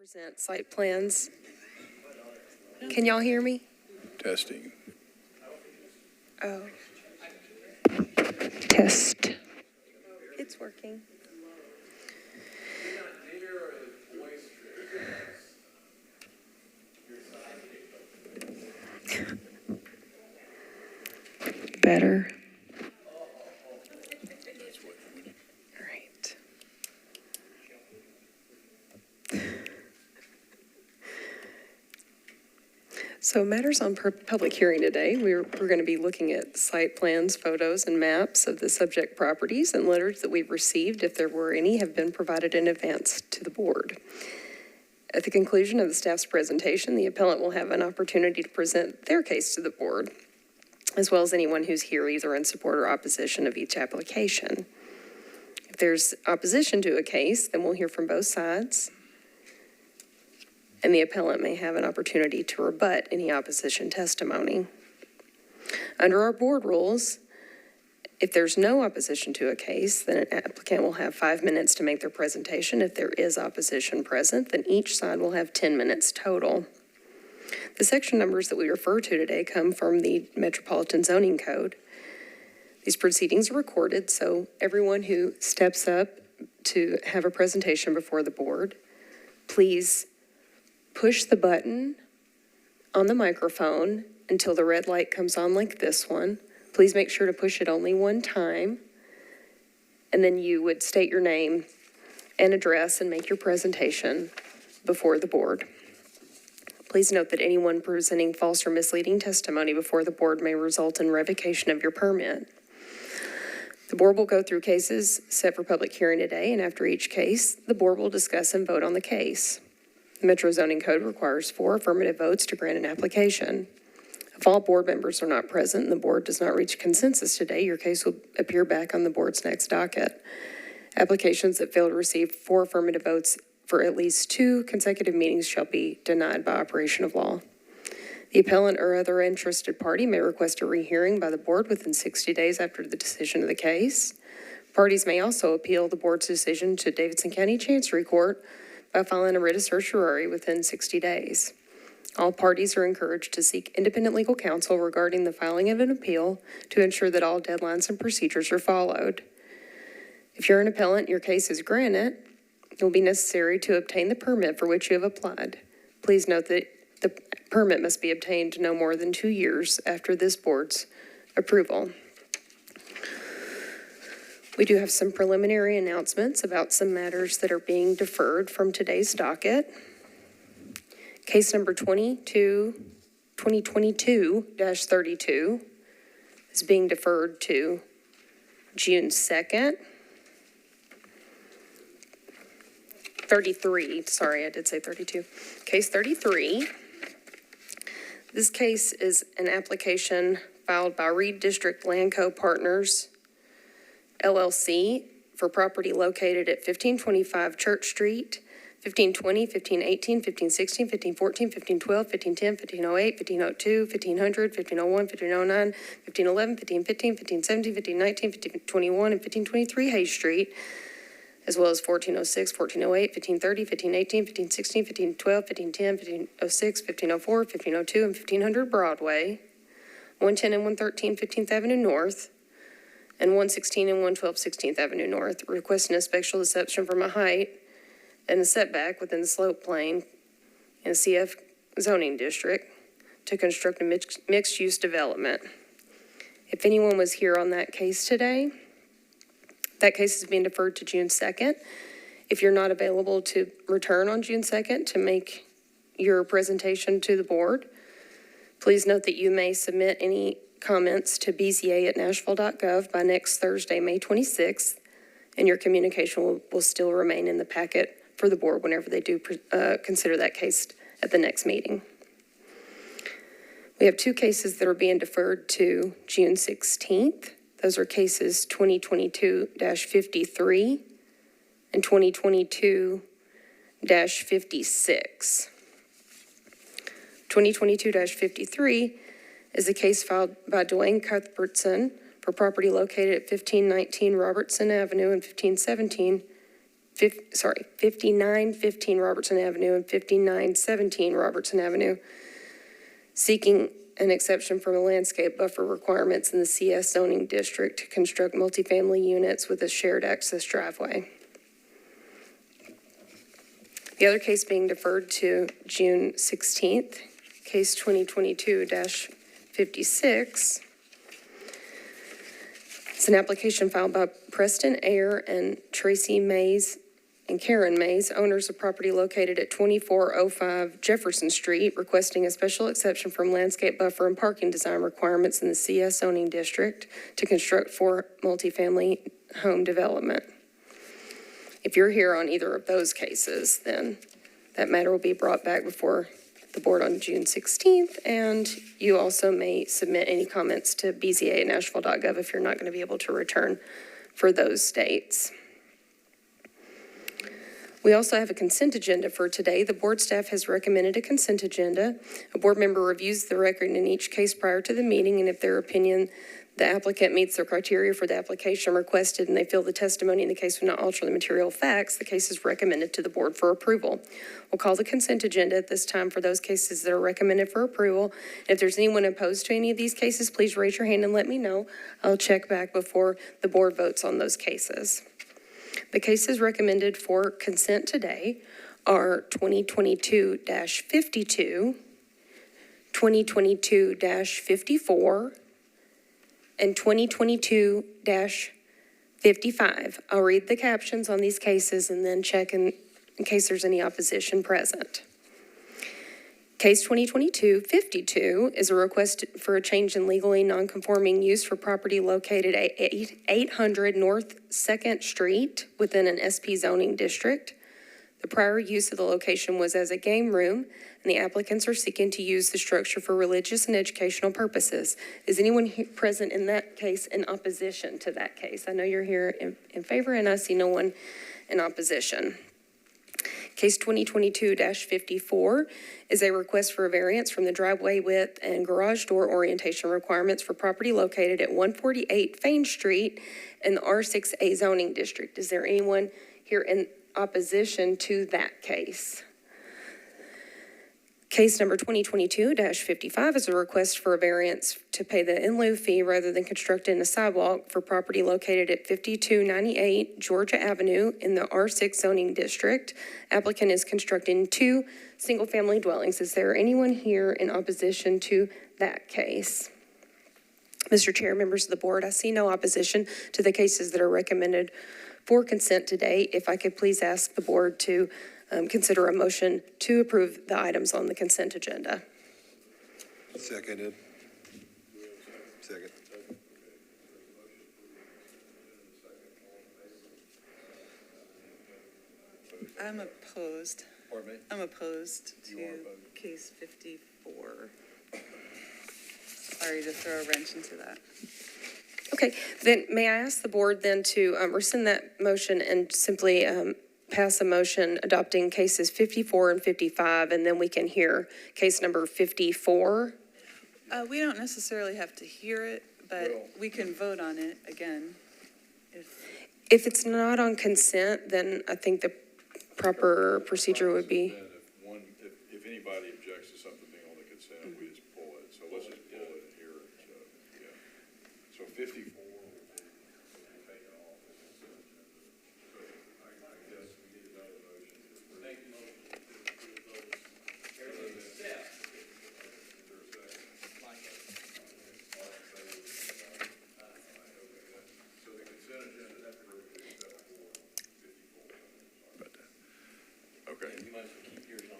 Present site plans. Can y'all hear me? Testing. Oh. Test. It's working. Better. All right. So matters on public hearing today, we're going to be looking at site plans, photos, and maps of the subject properties, and letters that we've received, if there were any, have been provided in advance to the board. At the conclusion of the staff's presentation, the appellant will have an opportunity to present their case to the board, as well as anyone who's here either in support or opposition of each application. If there's opposition to a case, then we'll hear from both sides, and the appellant may have an opportunity to rebut any opposition testimony. Under our board rules, if there's no opposition to a case, then an applicant will have 5 minutes to make their presentation. If there is opposition present, then each side will have 10 minutes total. The section numbers that we refer to today come from the Metropolitan Zoning Code. These proceedings are recorded, so everyone who steps up to have a presentation before the board, please push the button on the microphone until the red light comes on like this one. Please make sure to push it only one time, and then you would state your name and address and make your presentation before the board. Please note that anyone presenting false or misleading testimony before the board may result in revocation of your permit. The board will go through cases set for public hearing today, and after each case, the board will discuss and vote on the case. The Metro Zoning Code requires 4 affirmative votes to grant an application. If all board members are not present and the board does not reach consensus today, your case will appear back on the board's next docket. Applications that fail to receive 4 affirmative votes for at least 2 consecutive meetings shall be denied by operation of law. The appellant or other interested party may request a rehearing by the board within 60 days after the decision of the case. Parties may also appeal the board's decision to Davidson County Chancery Court by filing a writ of certiorari within 60 days. All parties are encouraged to seek independent legal counsel regarding the filing of an appeal to ensure that all deadlines and procedures are followed. If you're an appellant and your case is granted, it will be necessary to obtain the permit for which you have applied. Please note that the permit must be obtained no more than 2 years after this board's approval. We do have some preliminary announcements about some matters that are being deferred from today's docket. Case number 2022-32 is being deferred to June 2nd. 33, sorry, I did say 32. Case 33. This case is an application filed by Reed District Land Co. Partners, LLC, for property located at 1525 Church Street, 1520, 1518, 1516, 1514, 1512, 1510, 1508, 1502, 1500, 1501, 1509, 1511, 1515, 1517, 1519, 1521, and 1523 Hayes Street, as well as 1406, 1408, 1530, 1518, 1516, 1512, 1510, 1506, 1504, 1502, and 1500 Broadway, 110 and 113 15th Avenue North, and 116 and 112 16th Avenue North, requesting a special exception from a height and a setback within the slope plane in a CF zoning district to construct a mixed-use development. If anyone was here on that case today, that case is being deferred to June 2nd. If you're not available to return on June 2nd to make your presentation to the board, please note that you may submit any comments to bza@nashville.gov by next Thursday, May 26th, and your communication will still remain in the packet for the board whenever they do consider that case at the next meeting. We have 2 cases that are being deferred to June 16th. Those are cases 2022-53 and 2022-56. 2022-53 is a case filed by Dwayne Cuthbertson for property located at 1519 Robertson Avenue and 1517 5915 Robertson Avenue and 5917 Robertson Avenue, seeking an exception from the landscape buffer requirements in the CS zoning district to construct multifamily units with a shared access driveway. The other case being deferred to June 16th, case 2022-56. It's an application filed by Preston Ayer and Tracy Mays and Karen Mays, owners of property located at 2405 Jefferson Street, requesting a special exception from landscape buffer and parking design requirements in the CS zoning district to construct 4 multifamily home development. If you're here on either of those cases, then that matter will be brought back before the board on June 16th, and you also may submit any comments to bza@nashville.gov if you're not going to be able to return for those dates. We also have a consent agenda for today. The board staff has recommended a consent agenda. A board member reviews the record in each case prior to the meeting, and if their opinion the applicant meets the criteria for the application requested and they feel the testimony in the case will not alter the material facts, the case is recommended to the board for approval. We'll call the consent agenda at this time for those cases that are recommended for approval. If there's anyone opposed to any of these cases, please raise your hand and let me know. I'll check back before the board votes on those cases. The cases recommended for consent today are 2022-52, 2022-54, and 2022-55. I'll read the captions on these cases and then check in case there's any opposition present. Case 2022-52 is a request for a change in legally non-conforming use for property located at 800 North 2nd Street within an SP zoning district. The prior use of the location was as a game room, and the applicants are seeking to use the structure for religious and educational purposes. Is anyone present in that case in opposition to that case? I know you're here in favor, and I see no one in opposition. Case 2022-54 is a request for a variance from the driveway width and garage door orientation requirements for property located at 148 Fain Street in the R6A zoning district. Is there anyone here in opposition to that case? Case number 2022-55 is a request for a variance to pay the in lieu fee rather than constructing a sidewalk for property located at 5298 Georgia Avenue in the R6 zoning district. Applicant is constructing 2 single-family dwellings. Is there anyone here in opposition to that case? Mr. Chair, members of the board, I see no opposition to the cases that are recommended for consent today. If I could please ask the board to consider a motion to approve the items on the consent agenda. Seconded. Second. I'm opposed. Pardon me? I'm opposed You to are opposed. case 54. Sorry to throw a wrench into that. Okay, then may I ask the board then to rescind that motion and simply pass a motion adopting cases 54 and 55, and then we can hear case number 54. We don't necessarily have to hear it, but we can vote on it again. If it's not on consent, then I think the proper procedure would be. If anybody objects to something being on the consent, we just pull it. So let's just pull it and hear it. So, yeah. So 54 will be taken off. I guess we need another motion. Make the motion to approve those. So the consent agenda is approved except for 54. Okay.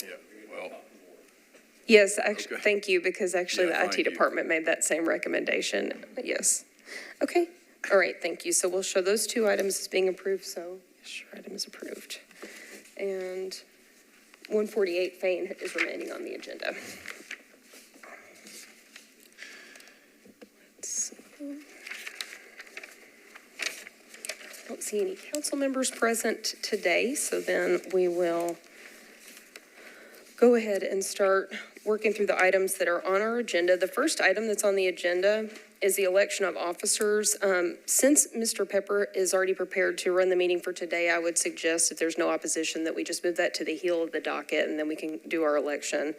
Yeah, well, Yes, actually, Okay. thank you, because actually Yeah, the thank IT you. department made that same recommendation. Yes. Okay, all right, thank you. So we'll show those 2 items as being approved, so yes, your item is approved. And 148 Fain is remaining on the agenda. Let's see. I don't see any council members present today, so then we will go ahead and start working through the items that are on our agenda. The first item that's on the agenda is the election of officers. Since Mr. Pepper is already prepared to run the meeting for today, I would suggest, if there's no opposition, that we just move that to the heel of the docket, and then we can do our election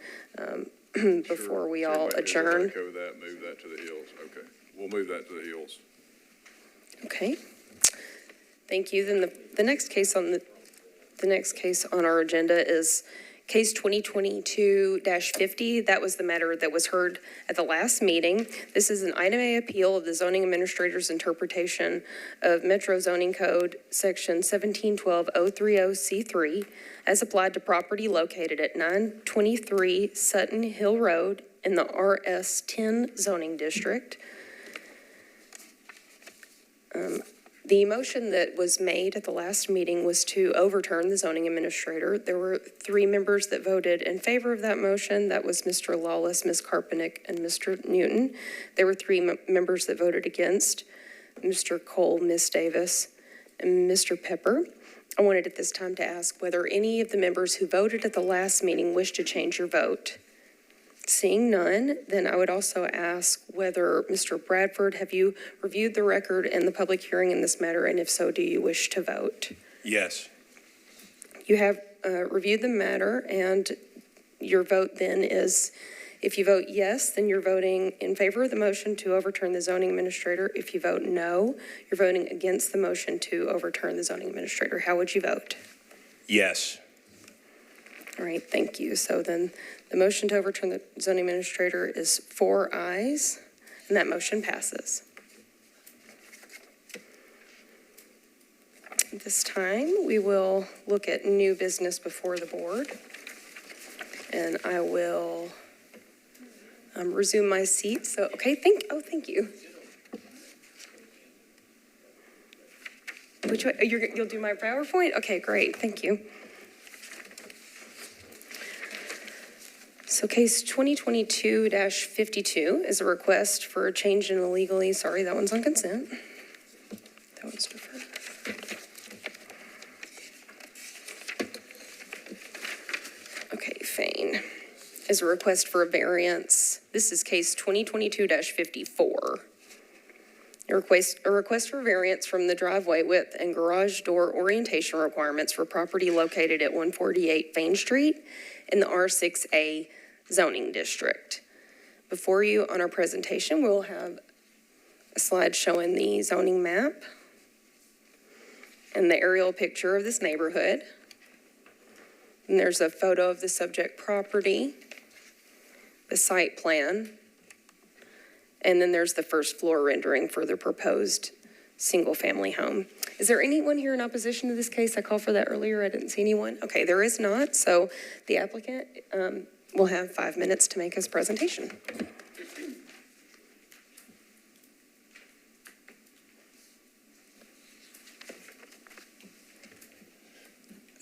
before we all adjourn. Echo that, move that to the heels. Okay, we'll move that to the heels. Okay. Thank you. Then the next case on our agenda is case 2022-50. That was the matter that was heard at the last meeting. This is an item A appeal of the zoning administrator's interpretation of Metro Zoning Code Section 1712-030C3 as applied to property located at 923 Sutton Hill Road in the RS10 zoning district. The motion that was made at the last meeting was to overturn the zoning administrator. There were 3 members that voted in favor of that motion. That was Mr. Lawless, Ms. Carpenick, and Mr. Newton. There were 3 members that voted against, Mr. Cole, Ms. Davis, and Mr. Pepper. I wanted at this time to ask whether any of the members who voted at the last meeting wish to change your vote. Seeing none, then I would also ask whether, Mr. Bradford, have you reviewed the record and the public hearing in this matter, and if so, do you wish to vote? Yes. You have reviewed the matter, and your vote then is, if you vote yes, then you're voting in favor of the motion to overturn the zoning administrator. If you vote no, you're voting against the motion to overturn the zoning administrator. How would you vote? Yes. All right, thank you. So then the motion to overturn the zoning administrator is 4 ayes, and that motion passes. At this time, we will look at new business before the board, and I will resume my seat. So, okay, thank you. Which way? You'll do my PowerPoint? Okay, great, thank you. So case 2022-52 is a request for a change in a legally, sorry, that one's on consent. That one's deferred. Okay, Fane is a request for a variance. This is case 2022-54. A request for variance from the driveway width and garage door orientation requirements for property located at 148 Fane Street in the R6A zoning district. Before you on our presentation, we'll have a slide showing the zoning map and the aerial picture of this neighborhood. And there's a photo of the subject property, the site plan, and then there's the first floor rendering for the proposed single-family home. Is there anyone here in opposition to this case? I called for that earlier. I didn't see anyone. Okay, there is not. So the applicant will have 5 minutes to make his presentation.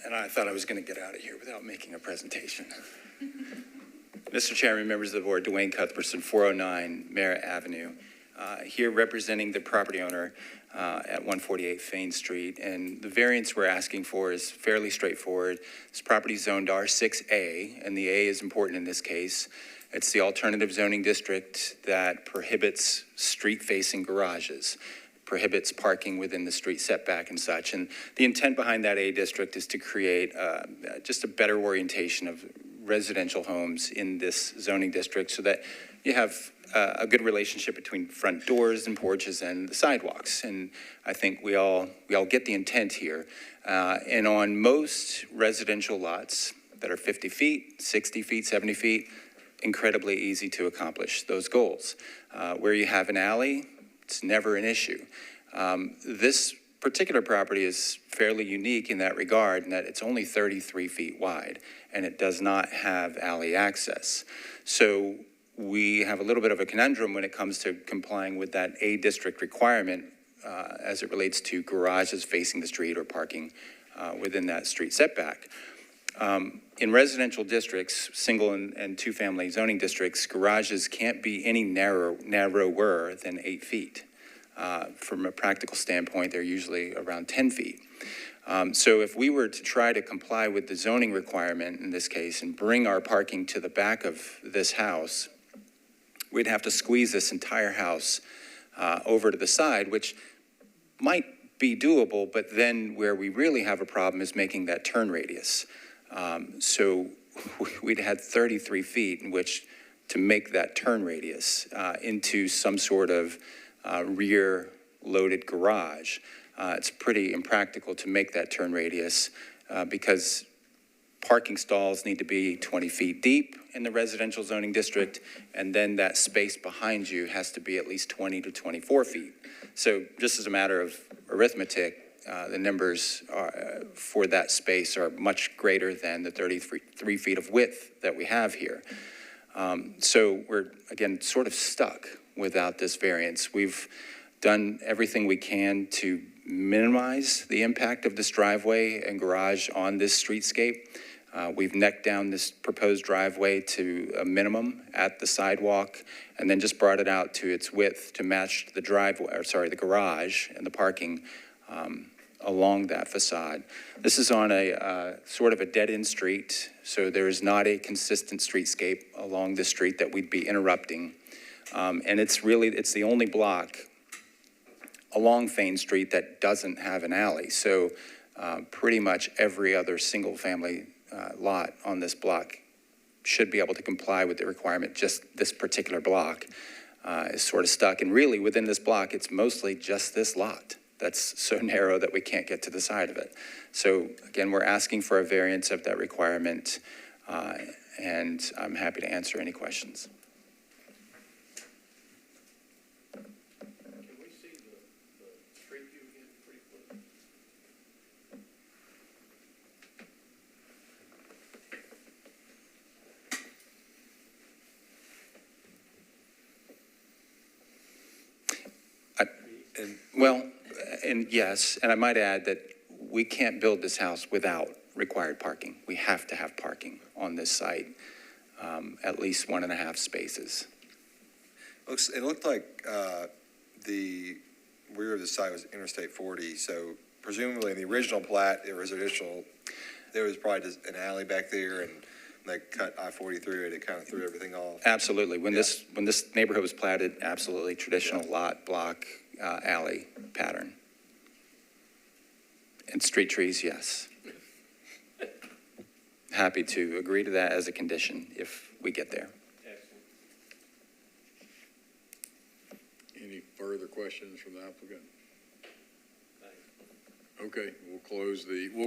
And I thought I was going to get out of here without making a presentation. Mr. Chairman, members of the board, Dwayne Cuthbertson, 409 Merritt Avenue, here representing the property owner at 148 Fane Street. And the variance we're asking for is fairly straightforward. This property is zoned R6A, and the A is important in this case. It's the alternative zoning district that prohibits street-facing garages, prohibits parking within the street setback and such. And the intent behind that A district is to create just a better orientation of residential homes in this zoning district so that you have a good relationship between front doors and porches and the sidewalks. And I think we all get the intent here. And on most residential lots that are 50 feet, 60 feet, 70 feet, incredibly easy to accomplish those goals. Where you have an alley, it's never an issue. This particular property is fairly unique in that regard, in that it's only 33 feet wide, and it does not have alley access. So we have a little bit of a conundrum when it comes to complying with that A district requirement as it relates to garages facing the street or parking within that street setback. In residential districts, single and two-family zoning districts, garages can't be any narrower than 8 feet. From a practical standpoint, they're usually around 10 feet. So if we were to try to comply with the zoning requirement in this case and bring our parking to the back of this house, we'd have to squeeze this entire house over to the side, which might be doable, but then where we really have a problem is making that turn radius. So we'd had 33 feet in which to make that turn radius into some sort of rear-loaded garage. It's pretty impractical to make that turn radius because parking stalls need to be 20 feet deep in the residential zoning district, and then that space behind you has to be at least 20 to 24 feet. So just as a matter of arithmetic, the numbers for that space are much greater than the 33 feet of width that we have here. So we're, again, sort of stuck without this variance. We've done everything we can to minimize the impact of this driveway and garage on this streetscape. We've necked down this proposed driveway to a minimum at the sidewalk and then just brought it out to its width to match the the garage and the parking along that facade. This is on a sort of a dead-end street, so there is not a consistent streetscape along this street that we'd be interrupting. And it's the only block along Fain Street that doesn't have an alley. So pretty much every other single-family lot on this block should be able to comply with the requirement. Just this particular block is sort of stuck. And really, within this block, it's mostly just this lot that's so narrow that we can't get to the side of it. So again, we're asking for a variance of that requirement, and I'm happy to answer any questions. Can we see the street view again pretty quick? And yes, and I might add that we can't build this house without required parking. We have to have parking on this site, at least 1.5 spaces. It looked like the rear of the site was Interstate 40, so presumably in the original plat, there was probably just an alley back there, and they cut I-40 through it. It kind of threw everything off. Absolutely. When this neighborhood was platted, absolutely traditional lot, block, alley pattern. And street trees, yes. Happy to agree to that as a condition if we get there. Excellent. Any further questions from the applicant? Thanks. Okay, we'll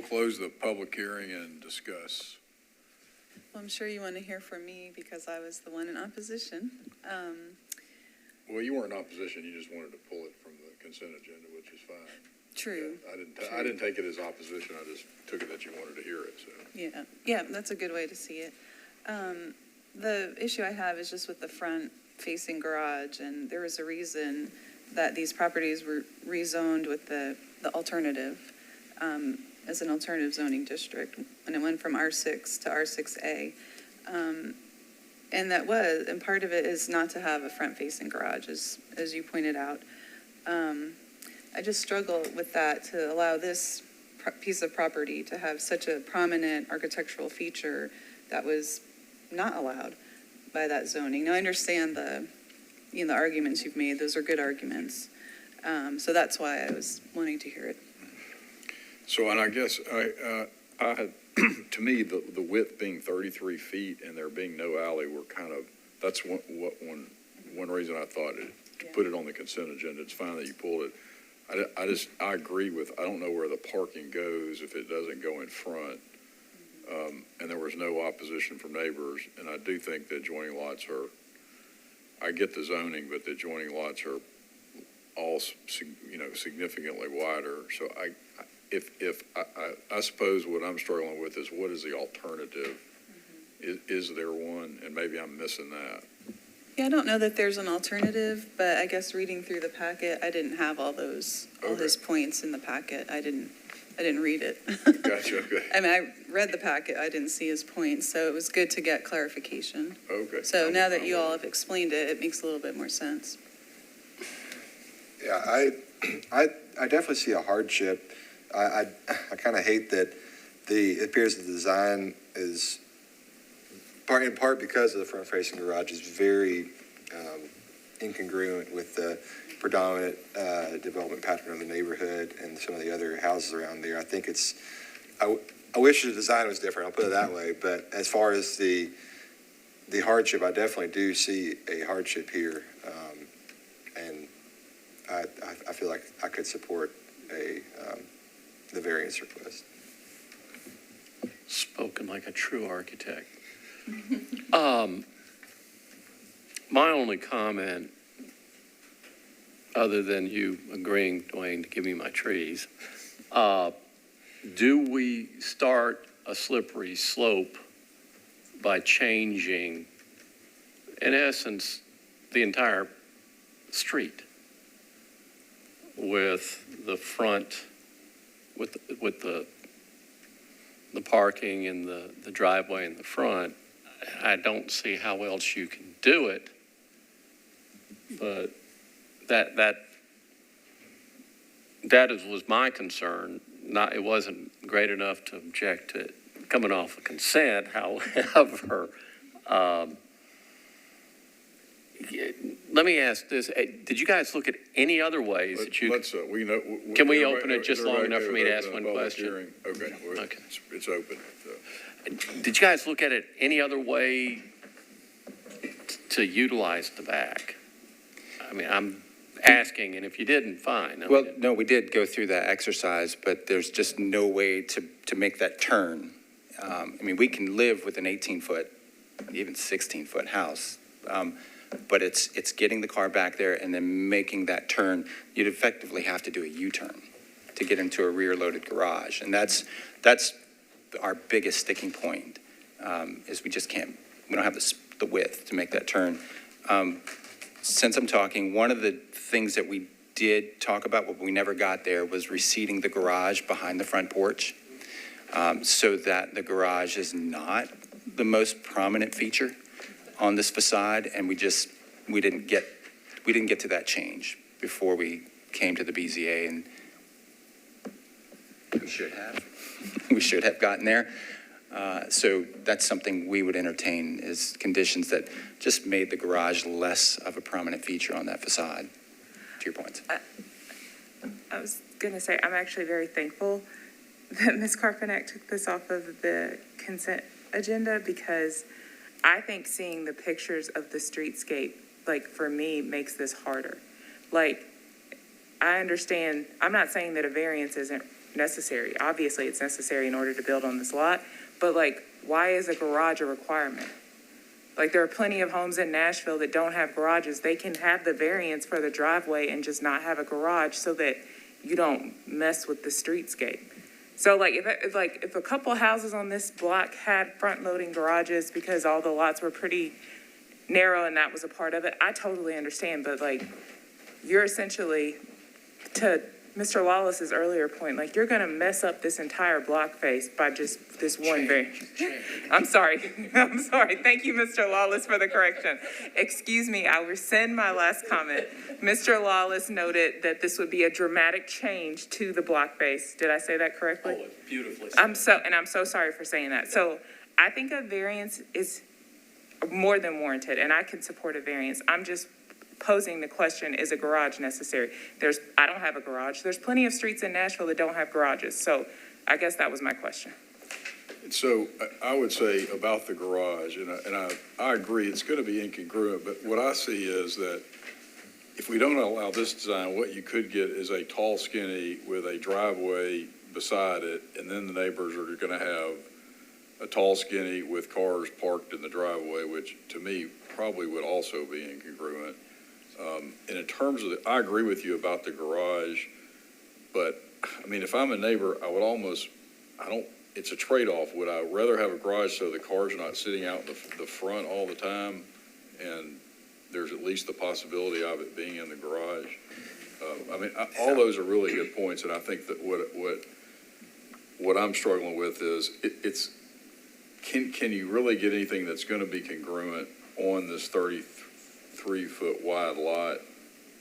close the public hearing and discuss. Well, I'm sure you want to hear from me because I was the one in opposition. Well, you weren't in opposition, you just wanted to pull it from the consent agenda, which is fine. True. I didn't take it as opposition, I just took it that you wanted to hear it, so. Yeah, that's a good way to see it. The issue I have is just with the front-facing garage, and there was a reason that these properties were rezoned with the alternative, as an alternative zoning district, and it went from R6 to R6A. And part of it is not to have a front-facing garage, as you pointed out. I just struggle with that, to allow this piece of property to have such a prominent architectural feature that was not allowed by that zoning. Now, I understand the arguments you've made. Those are good arguments. So that's why I was wanting to hear it. So, and I guess, to me, the width being 33 feet and there being no alley were that's one reason I thought to put it on the consent agenda. It's fine that you pulled it. I agree I don't know where the parking goes if it doesn't go in front. And there was no opposition from neighbors. And I do think the adjoining lots I get the zoning, but the adjoining lots are all, significantly wider. So I suppose what I'm struggling with is what is the alternative? Is there one? And maybe I'm missing that. Yeah, I don't know that there's an alternative, but I guess reading through the packet, I didn't have all his points in the packet. I didn't read it. Gotcha, okay. I mean, I read the packet, I didn't see his points, so it was good to get clarification. Okay. So now that you all have explained it, it makes a little bit more sense. Yeah, I definitely see a hardship. I kind of hate that it appears that the design is, in part because of the front-facing garage, is very incongruent with the predominant development pattern of the neighborhood and some of the other houses around there. I think I wish the design was different, I'll put it that way, but as far as the hardship, I definitely do see a hardship here, and I feel like I could support the variance request. Spoken like a true architect. My only comment, other than you agreeing, Dwayne, to give me my trees, do we start a slippery slope by changing, in essence, the entire street with the front, with the parking and the driveway in the front? I don't see how else you can do it, but was my concern. It wasn't great enough to object to it coming off of consent. However, let me ask this: did you guys look at any other ways that you? Can we open it just long enough for me to ask one question? Okay. Okay. It's open. So. Did you guys look at it any other way to utilize the back? I mean, I'm asking, and if you didn't, fine. Well, no, we did go through that exercise, but there's just no way to make that turn. I mean, we can live with an 18-foot, even 16-foot house, but it's getting the car back there and then making that turn. You'd effectively have to do a U-turn to get into a rear-loaded garage, and that's our biggest sticking point, is we don't have the width to make that turn. Since I'm talking, one of the things that we did talk about, but we never got there, was reseating the garage behind the front porch, so that the garage is not the most prominent feature on this facade, and we didn't get to that change before we came to the BZA, and we should have gotten there. So that's something we would entertain, is conditions that just made the garage less of a prominent feature on that facade, to your point. I was going to say, I'm actually very thankful that Ms. Carpenter took this off of the consent agenda, because I think seeing the pictures of the streetscape, like, for me, makes this harder. Like, I understand, I'm not saying that a variance isn't necessary. Obviously, it's necessary in order to build on this lot. But, like, why is a garage a requirement? Like, there are plenty of homes in Nashville that don't have garages. They can have the variance for the driveway and just not have a garage so that you don't mess with the streetscape. So, like, if a couple houses on this block had front-loading garages because all the lots were pretty narrow and that was a part of it, I totally understand. But, like, you're essentially, to Mr. Lawless's earlier point, like, you're going to mess up this entire block face by just this one variance. I'm sorry. Thank you, Mr. Lawless, for the correction. Excuse me, I rescind my last comment. Mr. Lawless noted that this would be a dramatic change to the block face. Did I say that correctly? Oh, it's beautifully said. I'm so sorry for saying that. So I think a variance is more than warranted, and I can support a variance. I'm just posing the question, is a garage necessary? I don't have a garage. There's plenty of streets in Nashville that don't have garages. So I guess that was my question. So I would say about the garage, and I agree, it's going to be incongruent, but what I see is that if we don't allow this design, what you could get is a tall, skinny with a driveway beside it, and then the neighbors are going to have a tall, skinny with cars parked in the driveway, which to me probably would also be incongruent. And in terms of I agree with you about the garage, but I mean, if I'm a neighbor, it's a trade-off. Would I rather have a garage so the cars are not sitting out in the front all the time, and there's at least the possibility of it being in the garage? All those are really good points, and I think that what I'm struggling with is can you really get anything that's going to be congruent on this 33-foot wide lot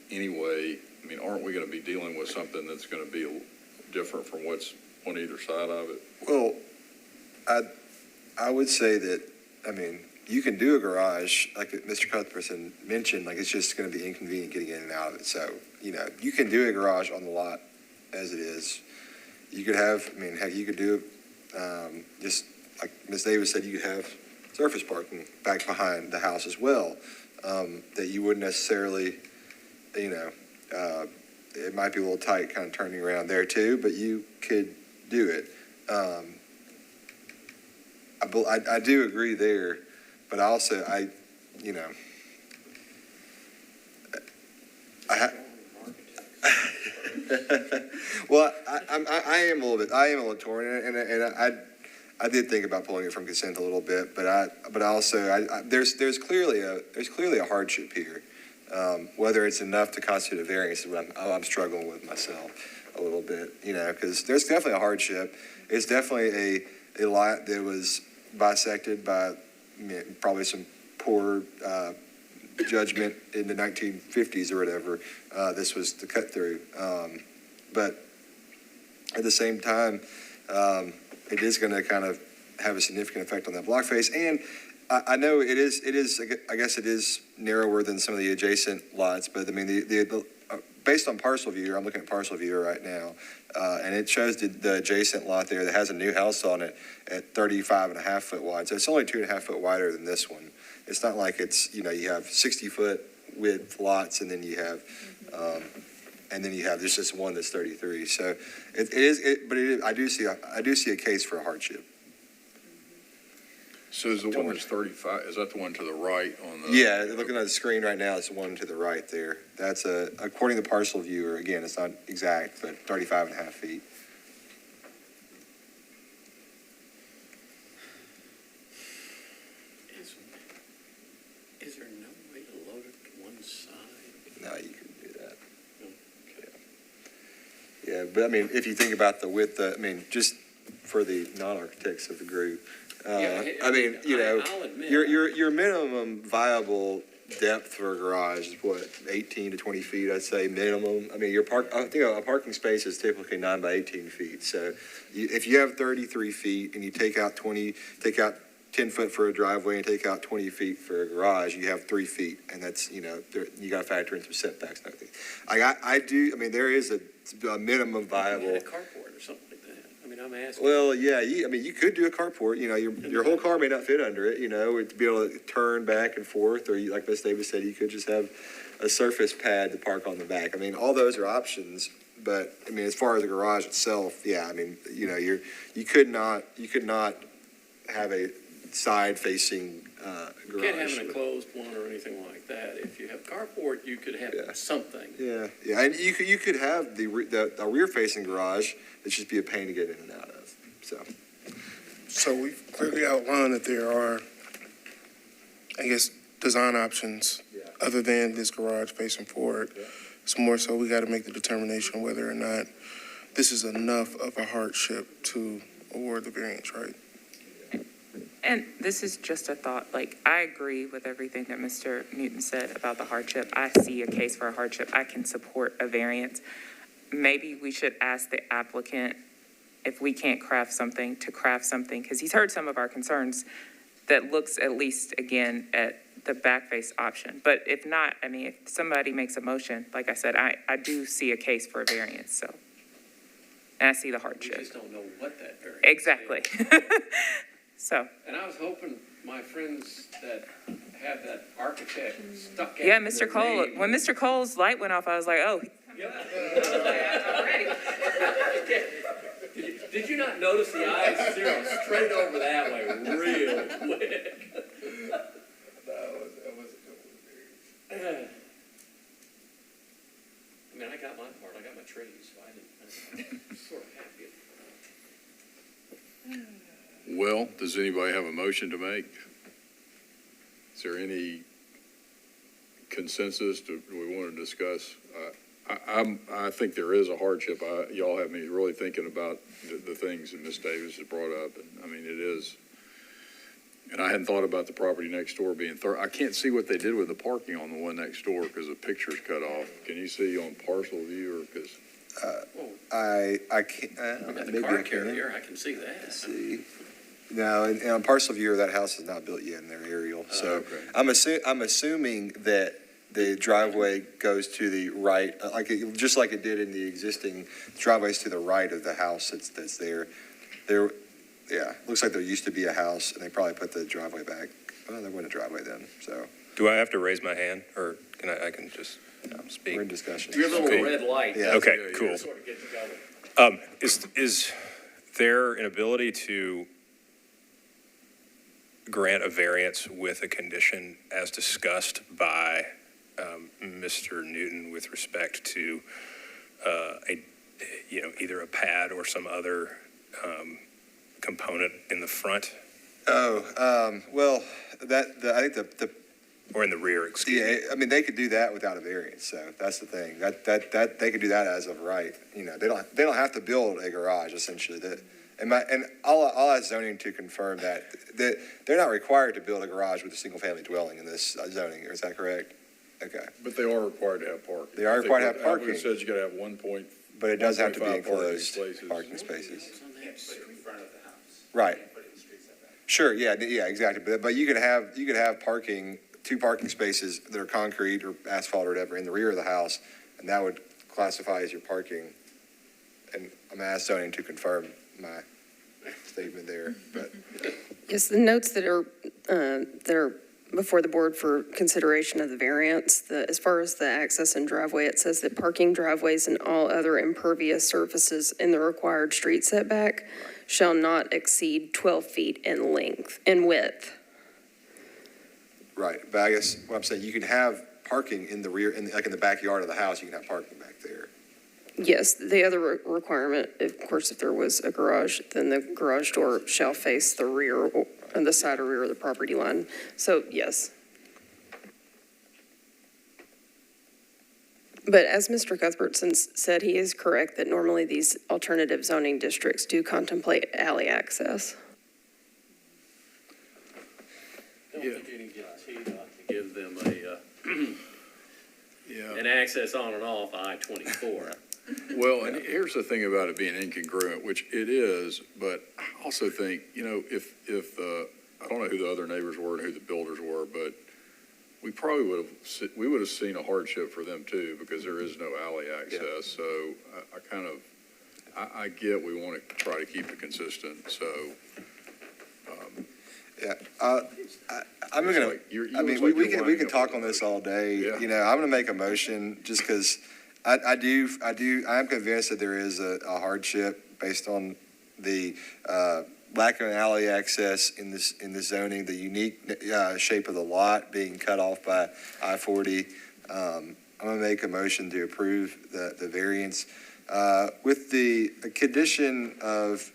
anyway? I mean, aren't we going to be dealing with something that's going to be different from what's on either side of it? Well, I would say that, I mean, you can do a garage, like Mr. Cuthbertson mentioned, like it's just gonna be inconvenient getting in and out of it. So, you can do a garage on the lot as it is. You could have, I mean, heck, you could do, just like Ms. Davis said, you could have surface parking back behind the house as well, that you wouldn't necessarily, it might be a little tight kind of turning around there too, but you could do it. I do agree there, but also well, I am a little torn, and I did think about pulling it from consent a little bit, but also there's clearly a hardship here. Whether it's enough to constitute a variance is what I'm struggling with myself a little bit, because there's definitely a hardship. It's definitely a lot that was bisected by probably some poor judgment in the 1950s or whatever. This was the cut through. But at the same time, it is going to kind of have a significant effect on that block face. And I know it is, I guess it is narrower than some of the adjacent lots, but I mean, the based on parcel viewer, I'm looking at parcel viewer right now, and it shows the adjacent lot there that has a new house on it at 35.5 foot wide. So it's only 2.5 foot wider than this one. It's not like it's, you have 60-foot width lots, and then you have, there's just one that's 33. So I do see a case for a hardship. So is the one that's 35, is that the one to the right on the? Yeah, looking at the screen right now, it's the one to the right there. That's according to parcel viewer, again, it's not exact, but 35.5 feet. Is there no way to load it to one side? No, you couldn't do that. Yeah, but I mean, if you think about the width, just for the non-architects of the group, I'll admit, your minimum viable depth for a garage is what, 18 to 20 feet, I'd say minimum. I mean, I think a parking space is typically 9 by 18 feet. So if you have 33 feet and you take out 10 foot for a driveway and take out 20 feet for a garage, you have 3 feet, and that's, you got to factor in some setbacks and everything. There is a minimum viable. a carport or something like that. I mean, I'm asking. Well, yeah, you could do a carport, your whole car may not fit under it, to be able to turn back and forth, or like Ms. Davis said, you could just have a surface pad to park on the back. I mean, all those are options, but, as far as the garage itself, yeah, you could not have a side-facing garage. You can't have an enclosed one or anything like that. If you have carport, you could have something. Yeah, and you could have a rear-facing garage. It'd just be a pain to get in and out of. So we've clearly outlined that there are, I guess, design options other than this garage facing forward. Yeah. It's more so we got to make the determination whether or not this is enough of a hardship to award the variance, right? And this is just a thought, I agree with everything that Mr. Newton said about the hardship. I see a case for a hardship. I can support a variance. Maybe we should ask the applicant if we can't craft something, because he's heard some of our concerns that looks at least, again, at the back face option. But if not, if somebody makes a motion, like I said, I do see a case for a variance, so. And I see the We hardship. just don't know what that variance is. Exactly. So. And I was hoping my friends that have that architect stuck in. Yeah, Mr. Cole, when Mr. Cole's light went off, I was like, oh. Yep. I'm ready. Did you not notice the eyes zero straight over that way real quick? That was a good one. I got my part. I got my trees, so I'm sort of happy. Well, does anybody have a motion to make? Is there any consensus do we want to discuss? I think there is a hardship. Y'all have me really thinking about the things that Ms. Davis has brought up. And it is. And I hadn't thought about the property next door being I can't see what they did with the parking on the one next door because the picture's cut off. Can you see on parcel view or because? I can't. I'm at the maybe car I can. carrier. I can see that. Let's see. No, and on parcel viewer, that house is not built yet in their aerial, so okay. I'm assuming that the driveway goes to the right, just like it did in the existing driveways to the right of the house that's there. There, yeah, looks like there used to be a house, and they probably put the driveway back. Well, there wasn't a driveway then, so Do I have to raise my hand, or can I can just speak? we're in discussion. Your little Okay. red light. Yeah. Okay, Yeah, cool. yeah. Sort of gets you going. Is there an ability to grant a variance with a condition as discussed by Mr. Newton with respect to either a pad or some other component in the front Well, I think the or in the rear, excuse me? yeah, I mean, they could do that without a variance, so that's the thing. That they could do that as of right. They don't have to build a garage essentially. And I'll ask zoning to confirm that they're not required to build a garage with a single family dwelling in this zoning. Is that correct? Okay, But they are required to have parking. They are required to have parking. It says you gotta have 1 but it does have to be 1.5 parking enclosed spaces. parking spaces. In front of the house. Right. Sure, yeah, exactly. But you could have parking, 2 parking spaces that are concrete or asphalt or whatever in the rear of the house, and that would classify as your parking. And I'm asking zoning to confirm my statement there, but Yes, the notes that are before the board for consideration of the variance, as far as the access and driveway, it says that parking driveways and all other impervious surfaces in the required street setback shall not exceed 12 feet in length, in width. right. But I guess what I'm saying, you can have parking in the rear, like in the backyard of the house, you can have parking back there. Yes, the other requirement, of course, if there was a garage, then the garage door shall face the rear, on the side or rear of the property line. So, yes. But as Mr. Cuthbertson said, he is correct that normally these alternative zoning districts do contemplate alley access. Don't think any guarantee not to give them an Yeah, access on and off I-24. well, and here's the thing about it being incongruent, which it is, but I also think, if I don't know who the other neighbors were and who the builders were, but we probably would have seen a hardship for them too, because there is no alley access. So I get we want to try to keep it consistent, so. Yeah, I'm It's gonna, like you're- you I mean, look like we you're can winding up talk with on a this all day. Yeah. I'm gonna make a motion just because I am convinced that there is a hardship based on the lack of an alley access in this zoning, the unique shape of the lot being cut off by I-40. I'm gonna make a motion to approve the variance with the condition of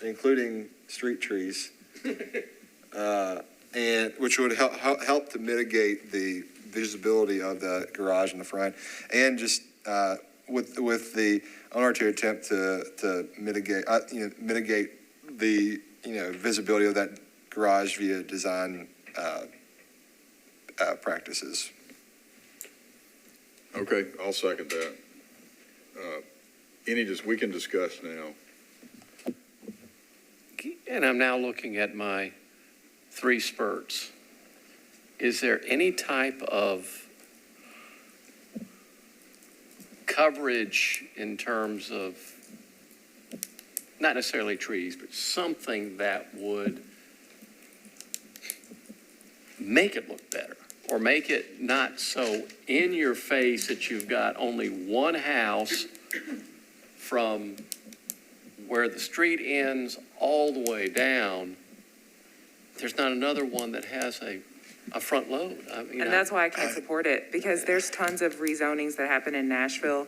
including street trees. And which would help to mitigate the visibility of the garage in the front, and just with the owner to attempt to mitigate the visibility of that garage via design practices. Okay, I'll second that. We can discuss now. And I'm now looking at my 3 spurts. Is there any type of coverage in terms of, not necessarily trees, but something that would make it look better? Or make it not so in your face that you've got only one house from where the street ends all the way down, there's not another one that has a front load. And that's why I can't support it, because there's tons of rezonings that happen in Nashville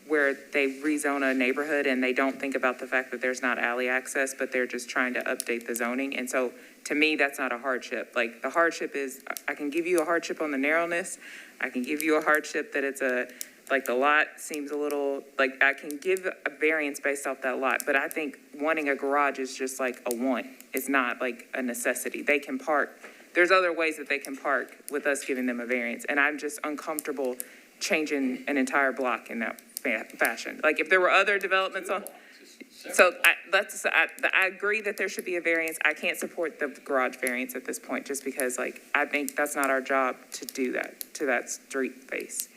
where they rezone a neighborhood and they don't think about the fact that there's not alley access, but they're just trying to update the zoning. And so, to me, that's not a hardship. Like, the hardship is, I can give you a hardship on the narrowness. I can give you a hardship that it's the lot seems a little, I can give a variance based off that lot. But I think wanting a garage is just like a want. It's not like a necessity. They can park. There's other ways that they can park with us giving them a variance. And I'm just uncomfortable changing an entire block in that fashion. Like, if there were other developments on, So I agree that there should be a variance. I can't support the garage variance at this point, just because like, I think that's not our job to do that, to that street face.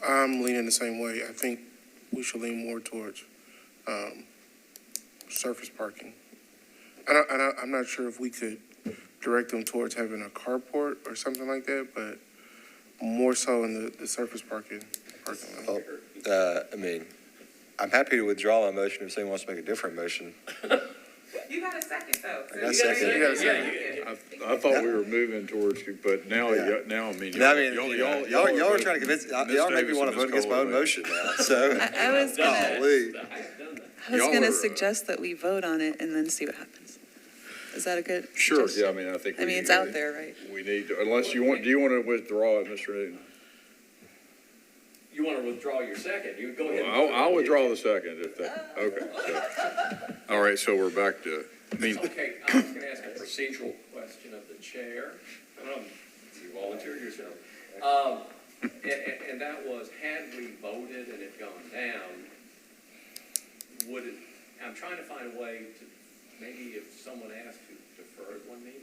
I'm leaning the same way. I think we should lean more towards surface parking. I'm not sure if we could direct them towards having a carport or something like that, but more so in the surface parking lot. I mean, I'm happy to withdraw my motion if someone wants to make a different motion. You got a second, though. I got a second. You got a second. I thought we were moving towards, but now, Yeah. now, I mean. I mean, y'all are trying to convince, y'all make me Davis want and to vote Ms. against my own Cole, motion now, so. I was gonna, Golly. Y'all are, suggest that we vote on it and then see what happens. Is that a good? Sure, suggestion? yeah, I mean, I think. I mean, it's out there, right? We need to, unless you want, do you want to withdraw it, Mr. Newton? You want to withdraw your second? You go ahead. Well, I'll withdraw the second if that, okay. So, all right, so we're back to, I mean, Okay, I was going to ask a procedural question of the chair. You volunteered yourself. And that was, had we voted and it gone down, would it, I'm trying to find a way to, maybe if someone asked to defer it one meeting,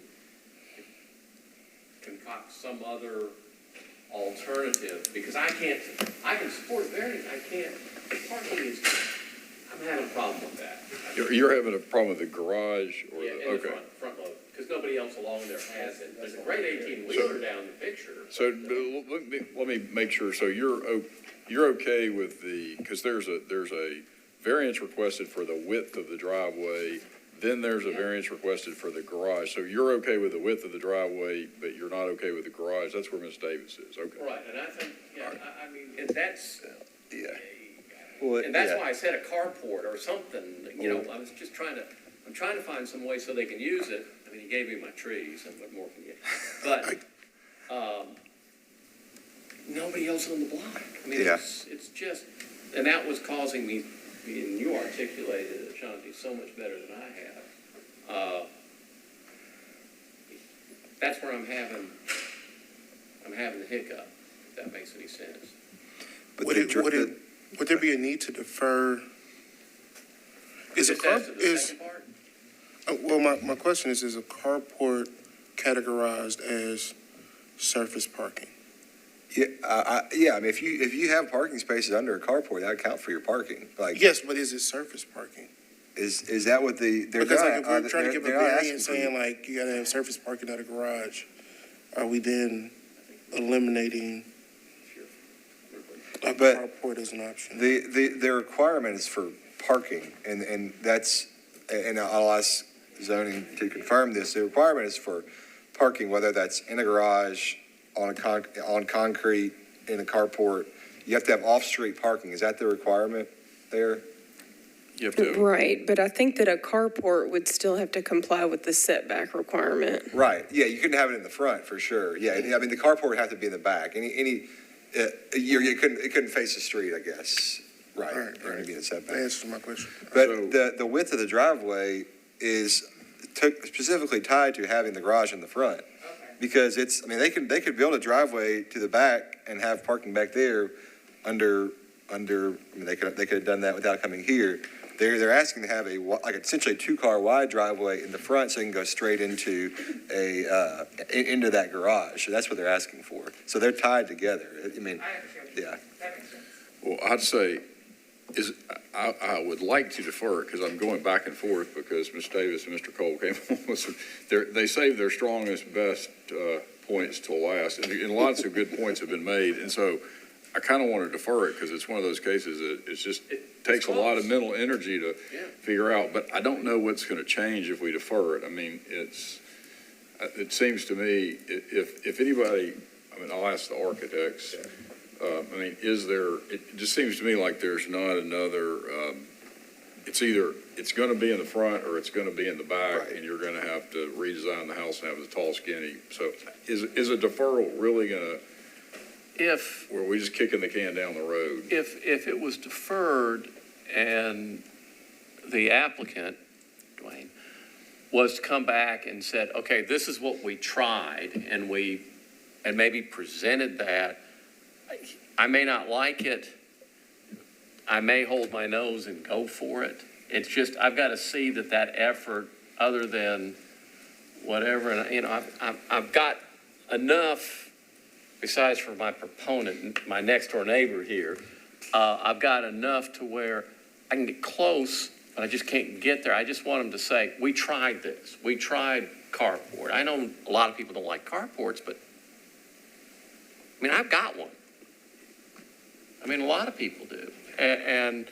concoct some other alternative, because I can support a variance, I can't, parking is, I'm having a problem with that. you're having a problem with the garage or Yeah, the, in the okay. front load, because nobody else along there has it. There's a great 18-wheeler down the picture. So let me make sure, so you're okay with the, because there's a variance requested for the width of the driveway, then there's a variance requested for the garage. So you're okay with the width of the driveway, but you're not okay with the garage. That's where Ms. Davis is, okay. Right, and I think, yeah, I mean, and that's, Yeah. Well, and that's yeah. why I said a carport or something, you know, I was just I'm trying to find some way so they can use it. I mean, he gave me my trees, and what more can you? But, nobody else on the block. I mean, Yeah. it's just, and that was causing me, and you articulated it, Shanti, so much better than I have. That's where I'm having the hiccup, if that makes any sense. But Would there be a need to defer? Is a Just car, as to the is, second part? well, my question is a carport categorized as surface parking? Yeah, I mean, if you have parking spaces under a carport, that would count for your parking. Like, Yes, but is it surface parking? is that what they're Because like not? if we're trying to give a they're not asking variance for saying like you gotta have surface parking at a garage, are we then eliminating a But carport as an option? The requirement is for parking, and that's, and I'll ask zoning to confirm this. The requirement is for parking, whether that's in a garage, on concrete, in a carport. You have to have off-street parking. Is that the requirement there? You have to, Right, but I think that a carport would still have to comply with the setback requirement. Right, yeah, you couldn't have it in the front, for sure. Yeah, I mean, the carport would have to be in the back. It couldn't face the street, I guess. Right, Right, it would be in the setback. That answers my question. But the width of the driveway is specifically tied to having the garage in the front. Because it's, I mean, they could build a driveway to the back and have parking back there under, I mean, they could have done that without coming here. They're asking to have like essentially a 2-car wide driveway in the front so you can go straight into into that garage. So that's what they're asking for. So they're tied together. I mean, yeah. That makes sense. well, I'd say, I would like to defer it because I'm going back and forth because Ms. Davis and Mr. Cole came on with some, they saved their strongest, best points till last, and lots of good points have been made. And so I kind of want to defer it because it's one of those cases that it takes a lot of mental energy to figure out, but I don't know what's going to change if we defer it. I mean, it seems to me, if anybody, I mean, I'll ask the architects, I mean, it just seems to me like there's not another, it's either, it's going to be in the front or it's going to be in the back, Right. and you're going to have to redesign the house and have the tall, skinny. So is a deferral really going to, or are we just kicking the can down the road? If it was deferred and the applicant, Dwayne, was to come back and said, okay, this is what we tried, and maybe presented that, I may not like it, I may hold my nose and go for it, It's just, I've got to see that effort, other than whatever, and, you know, I've got enough, besides for my proponent, my next door neighbor here, I've got enough to where I can get close, but I just can't get there. I just want them to say, we tried this. We tried Carport. I know a lot of people don't like carports, but, I mean, I've got one. I mean, a lot of people do. And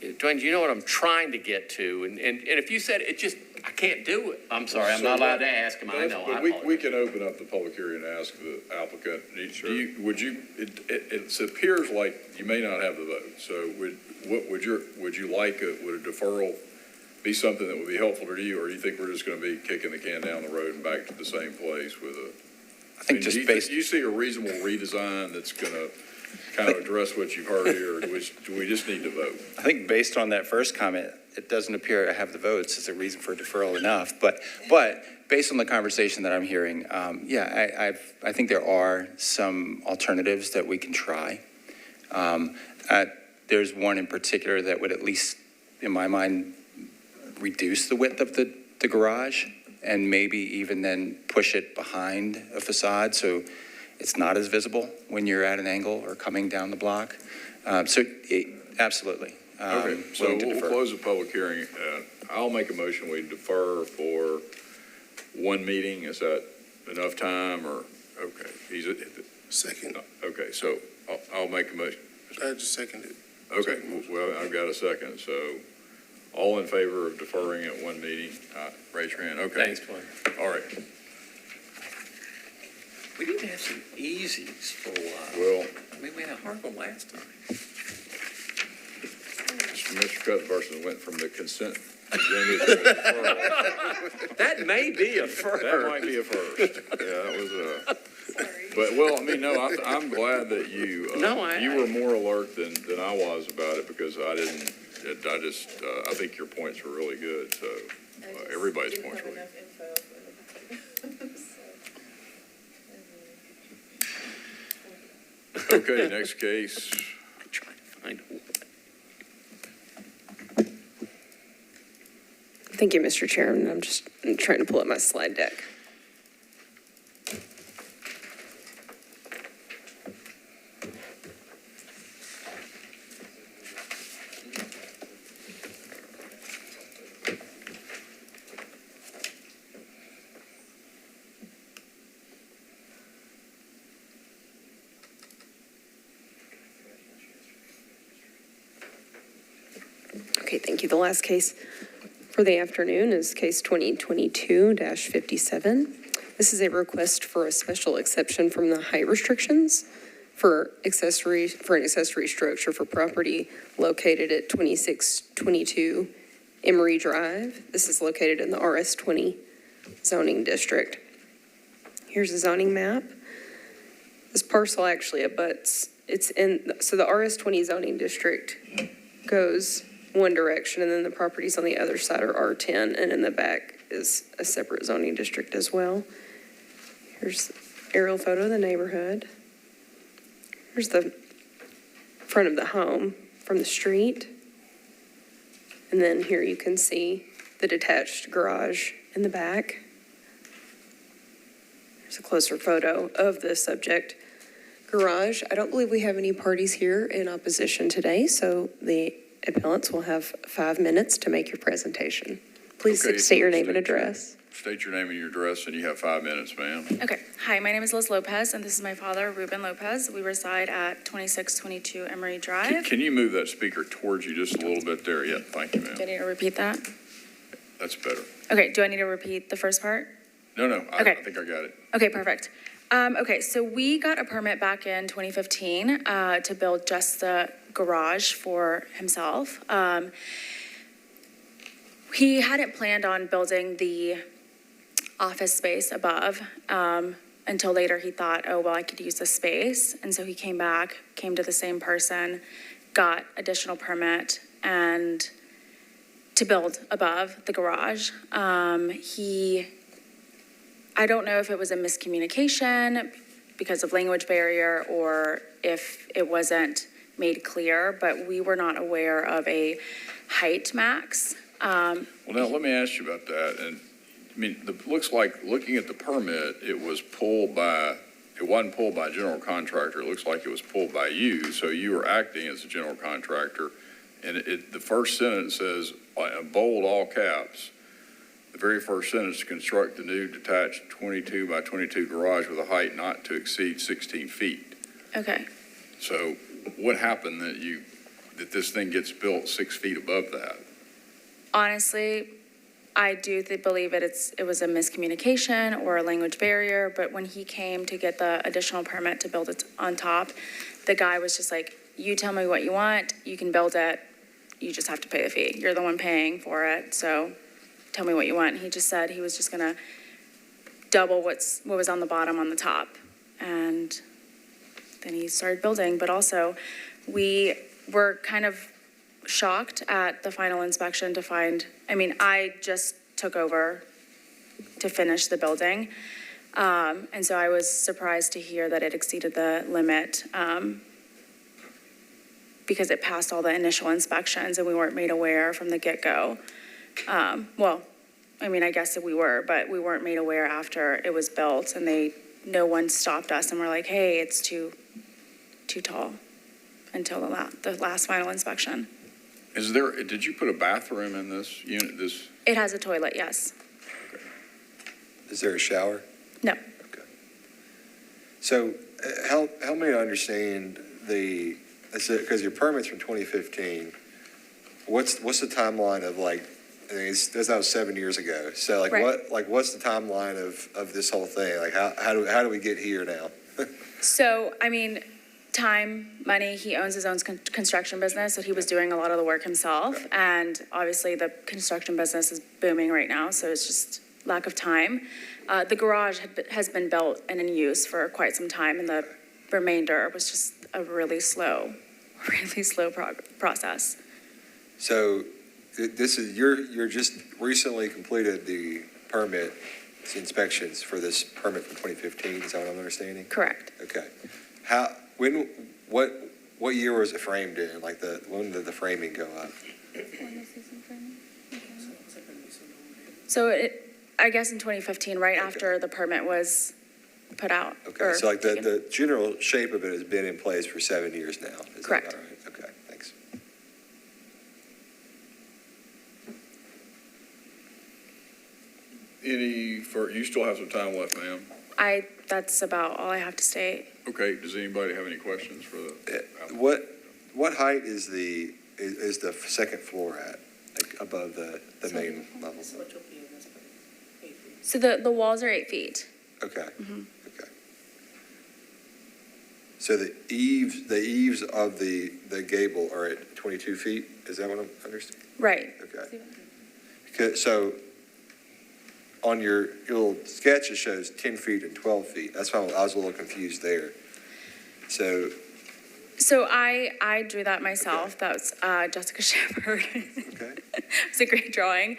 Dwayne, do you know what I'm trying to get to? And if you said it just, I can't do it. I'm sorry, I'm not allowed to ask him. I know. But we can open up the public hearing and ask the applicant. It appears like you may not have the vote. So would you like, would a deferral be something that would be helpful to you? Or do you think we're just going to be kicking the can down the road and back to the same place with a? I think do you see a reasonable redesign that's going to kind of address what you've heard here, or do we just need to vote? I think based on that first comment, it doesn't appear I have the votes as a reason for deferral enough. But based on the conversation that I'm hearing, I think there are some alternatives that we can try. There's one in particular that would, at least in my mind, reduce the width of the garage and maybe even then push it behind a facade so it's not as visible when you're at an angle or coming down the block. Absolutely. Okay, so we'll close the public hearing. I'll make a motion we defer for one meeting. Is that enough time, or, okay? Second. Okay, so I'll make a motion. I just seconded. Okay, well, I've got a second, so all in favor of deferring at one meeting, raise your hand. Okay. Thanks, Dwayne. All right. We need to have some easies for a while. Well, I mean, we had a hard one last time. Mr. Cuthbertson went from the consent agenda to the deferral. That may be a first. That might be a first. Yeah, that was but, well, I mean, no, I'm glad that you, you were more alert than I was about it, because I think your points were really good, so everybody's points were really good. Okay, next case. I'm trying to find one. Thank you, Mr. Chairman. I'm just trying to pull up my slide deck. Okay, thank you. The last case for the afternoon is case 2022-57. This is a request for a special exception from the height restrictions for an accessory structure for property located at 2622 Emory Drive. This is located in the RS20 zoning district. Here's a zoning map. This parcel actually abuts, so the RS20 zoning district goes one direction, and then the properties on the other side are R10, and in the back is a separate zoning district as well. Here's aerial photo of the neighborhood. Here's the front of the home from the street. And then here you can see the detached garage in the back. Here's a closer photo of the subject garage. I don't believe we have any parties here in opposition today, so the appellants will have 5 minutes to make your presentation. Please state your name and address. State your name and your address, and you have 5 minutes, ma'am. Okay. Hi, my name is Liz Lopez, and this is my father, Ruben Lopez. We reside at 2622 Emory Drive. Can you move that speaker towards you just a little bit there? Yeah, thank you, Do I ma'am. need to repeat that? That's better. Okay, do I need to repeat the first part? No, I Okay. think I got it. Okay, perfect. Okay, so we got a permit back in 2015 to build just the garage for himself. He hadn't planned on building the office space above until later he thought, oh, well, I could use the space. And so he came back, came to the same person, got additional permit and to build above the garage. I don't know if it was a miscommunication because of language barrier or if it wasn't made clear, but we were not aware of a height max. Well, now, let me ask you about that. And, I mean, it looks like, looking at the permit, it wasn't pulled by a general contractor. It looks like it was pulled by you, so you were acting as a general contractor. And the first sentence says, bold all caps, the very first sentence, construct the new detached 22 by 22 garage with a height not to exceed 16 feet. Okay. So what happened that this thing gets built 6 feet above that? Honestly, I do believe it was a miscommunication or a language barrier, but when he came to get the additional permit to build it on top, the guy was just like, you tell me what you want, you can build it, you just have to pay the fee. You're the one paying for it, so tell me what you want. And he just said he was just gonna double what was on the bottom on the top. And then he started building, but also we were kind of shocked at the final inspection to find, I just took over to finish the building. And so I was surprised to hear that it exceeded the limit, because it passed all the initial inspections and we weren't made aware from the get-go. I guess we were, but we weren't made aware after it was built, and no one stopped us and were like, hey, it's too tall, until the last final inspection. Did you put a bathroom in this unit, It has a toilet, yes. Is there a shower? No. Okay. So help me to understand because your permit's from 2015. What's the timeline of that was 7 years ago. So Right. what's the timeline of this whole thing? Like how do we get here now? So, time, money, he owns his own construction business, so he was doing a lot of the work himself. Okay. And obviously the construction business is booming right now, so it's just lack of time. The garage has been built and in use for quite some time, and the remainder was just a really slow process. So this is, you're just recently completed the inspections for this permit from 2015, is that what I'm understanding? Correct. Okay. What year was it framed in? When did the framing go up? So I guess in 2015, right after the permit was put out. Okay, so the general shape of it has been in place for 7 years now? Is Correct. that all right? Okay, thanks. You still have some time left, ma'am? That's about all I have to state. Okay, does anybody have any questions for the? What height is the second floor at, above the main level? So the walls are 8 feet. Okay, Mm-hmm. okay. So the eaves of the gable are at 22 feet? Is that what I'm understanding? Right. Okay. So on your little sketch, it shows 10 feet and 12 feet. That's why I was a little confused there. So I drew that myself. Okay. That was Jessica Shepard. Okay. It's a great drawing.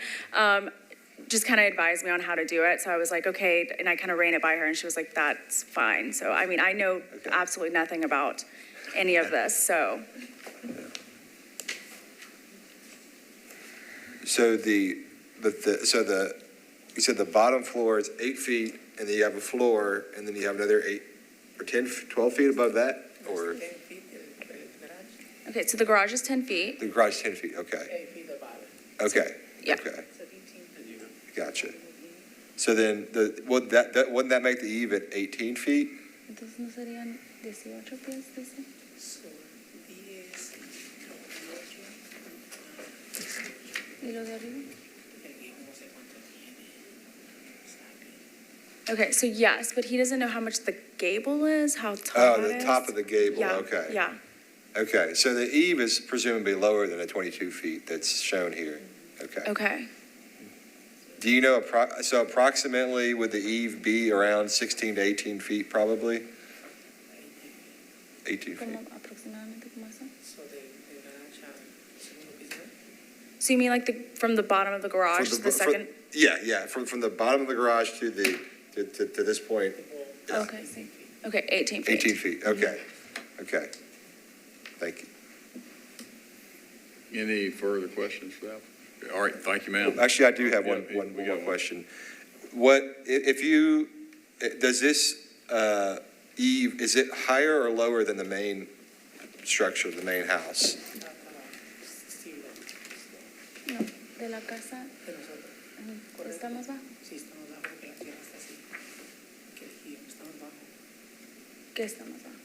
Just kind of advised me on how to do it. So I was like, okay, and I kind of ran it by her, and she was like, that's fine. So, I know Okay. absolutely nothing about any of this, so. So you said the bottom floor is 8 feet, and then you have a floor, and then you have another 8 or 10, 12 feet above that, or Okay, so the garage is 10 feet. the garage is 10 feet? Okay. Okay. Yeah. Okay. Gotcha. So then wouldn't that make the eave at 18 feet? Entonces no serían 18 pies, dice. ¿Y lo de arriba? Okay, so yes, but he doesn't know how much the gable is, how tall Oh, it the is. top of the gable, Yeah, okay. yeah. Okay, so the eave is presumably lower than the 22 feet that's shown here. Okay. Okay. Do you know, so approximately would the eave be around 16 to 18 feet probably? 18 feet. Aproximadamente como eso? So you mean like from the bottom of the garage to the second? Yeah, from the bottom of the garage to to this point. Yeah. Okay, see. Okay, 18 feet. 18 feet, okay, okay. Thank you. Any further questions for that? All right, thank you, ma'am. Actually, I do have one We got more one. question. What, if you, does this, eave, is it higher or lower than the main structure, the main house? No, de la casa. ¿Está más bajo? ¿Qué está más bajo?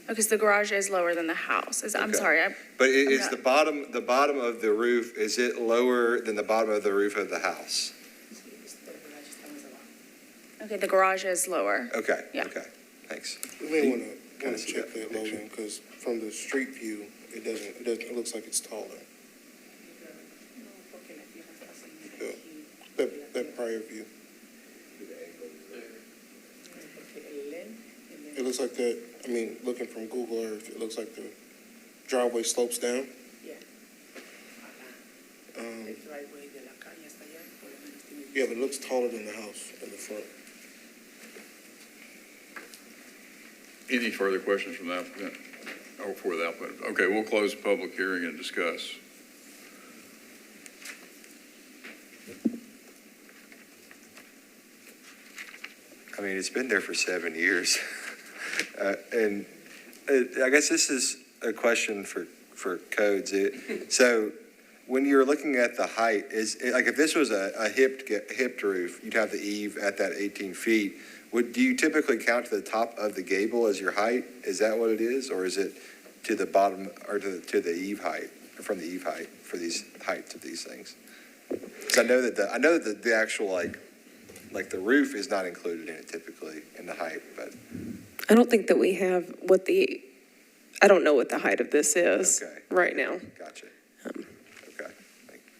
Okay, so the garage is lower than the house. I'm Okay. sorry, But is not- the bottom of the roof, is it lower than the bottom of the roof of the house? okay, the garage is lower. Okay, Yeah. okay, thanks. We may want Kinda to see check that that, Logan, because from the street view, it looks like it's taller. Yeah, that prior view. It looks like that, I mean, looking from Google Earth, it looks like the driveway slopes down. Yeah, but it looks taller than the house in the front. Any further questions from the applicant? Or for the applicant? Okay, we'll close the public hearing and discuss. I mean, it's been there for 7 years. And I guess this is a question for codes. So when you're looking at the height, like if this was a hipped roof, you'd have the eave at that 18 feet. Do you typically count to the top of the gable as your height? Is that what it is? Or is it to the bottom or to the eave height, from the eave height for these heights of these things? Because I know that the actual like the roof is not included in it typically in the height, but. I don't think that we have I don't know what the height of this is Okay. right now. Gotcha. Okay. Thank you.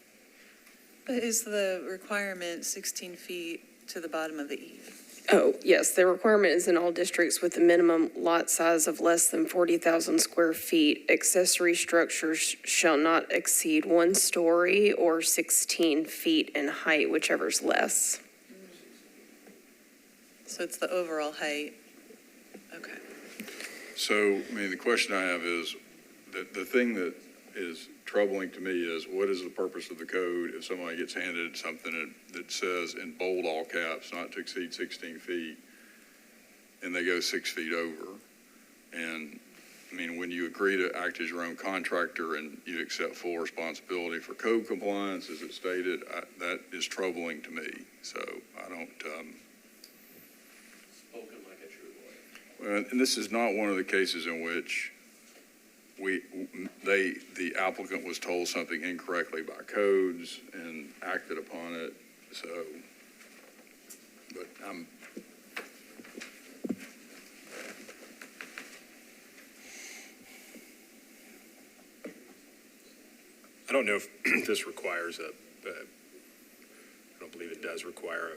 But is the requirement 16 feet to the bottom of the eave? Oh, yes, the requirement is in all districts with a minimum lot size of less than 40,000 square feet. Accessory structures shall not exceed 1 story or 16 feet in height, whichever's less. So it's the overall height. Okay. So, I mean, the question I have is, the thing that is troubling to me is, what is the purpose of the code if somebody gets handed something that says in bold all caps, not to exceed 16 feet, and they go 6 feet over? And, I mean, when you agree to act as your own contractor and you accept full responsibility for code compliance, as it stated, that is troubling to me. So I don't, Spoken like a true lawyer. and this is not one of the cases in which the applicant was told something incorrectly by codes and acted upon it, so, but I don't know if this requires I don't believe it does require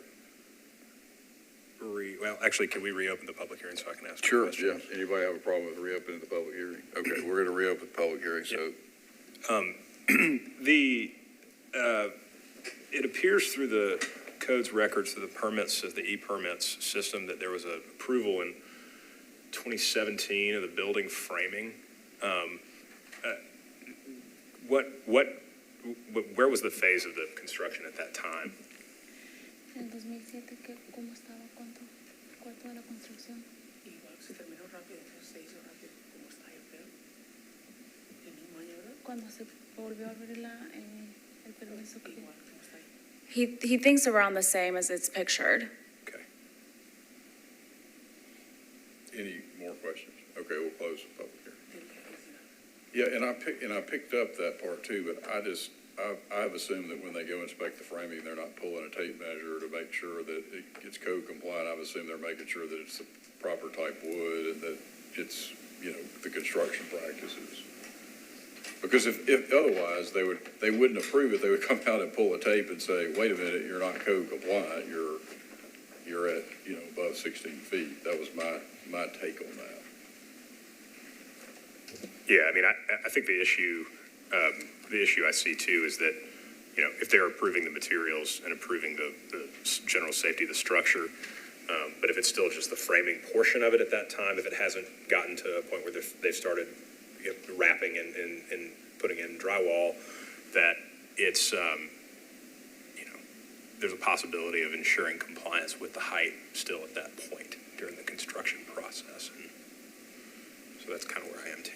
well, actually, can we reopen the public hearing so I can ask? sure, a question? yeah. Anybody have a problem with reopening the public hearing? Okay, we're gonna reopen the public hearing, so, It appears through the code's records, through the permits of the e-permits system, that there was an approval in 2017 of the building framing. Where was the phase of the construction at that time? En 2007, ¿cómo estaba? ¿Cuánto de la construcción? Cuando se volvió a abrir el permiso. He thinks around the same as it's pictured. Okay. any more questions? Okay, we'll close the public hearing. Yeah, and I picked up that part too, but I've assumed that when they go inspect the framing, they're not pulling a tape measure to make sure that it gets code compliant. I've assumed they're making sure that it's the proper type wood and that it's, the construction practices. Because if otherwise, they wouldn't approve it. They would come out and pull a tape and say, wait a minute, you're not code compliant. You're at, above 16 feet. That was my take on that. Yeah, I mean, I think the issue I see too is that, if they're approving the materials and approving the general safety of the structure, but if it's still just the framing portion of it at that time, if it hasn't gotten to a point where they've started wrapping and putting in drywall, that it's, there's a possibility of ensuring compliance with the height still at that point during the construction process. And so that's kind of where I am too.